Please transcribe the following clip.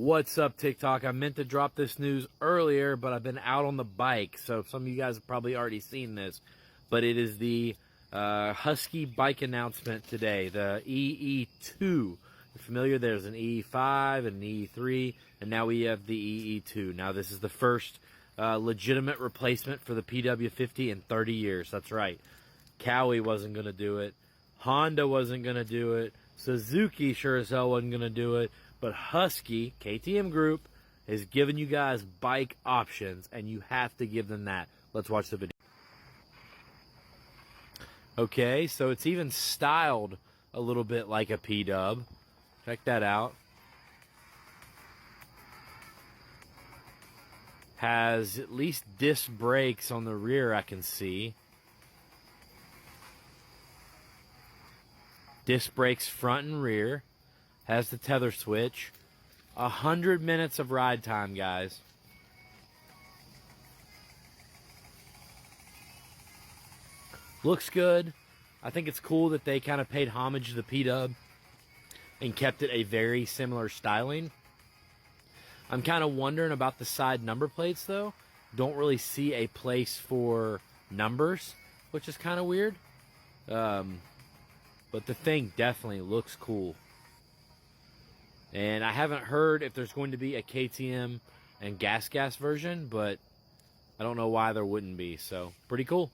What's up, TikTok? I meant to drop this news earlier, but I've been out on the bike, so some of you guys have probably already seen this. But it is the Husky bike announcement today, the EE2. You're familiar? There's an EE5 and an EE3, and now we have the EE2. Now this is the first legitimate replacement for the PW50 in 30 years. That's right. Cowie wasn't going to do it. Honda wasn't going to do it. Suzuki sure as hell wasn't going to do it. But Husky, KTM Group, is giving you guys bike options, and you have to give them that. Let's watch the video. Okay, so it's even styled a little bit like a P-Dub. Check that out. Has at least disc brakes on the rear, I can see. Disc brakes front and rear. Has the tether switch. 100 minutes of ride time, guys. Looks good. I think it's cool that they kind of paid homage to the P-Dub and kept it a very similar styling. I'm kind of wondering about the side number plates, though. Don't really see a place for numbers, which is kind of weird. But the thing definitely looks cool. And I haven't heard if there's going to be a KTM and gas version, but I don't know why there wouldn't be. So, pretty cool.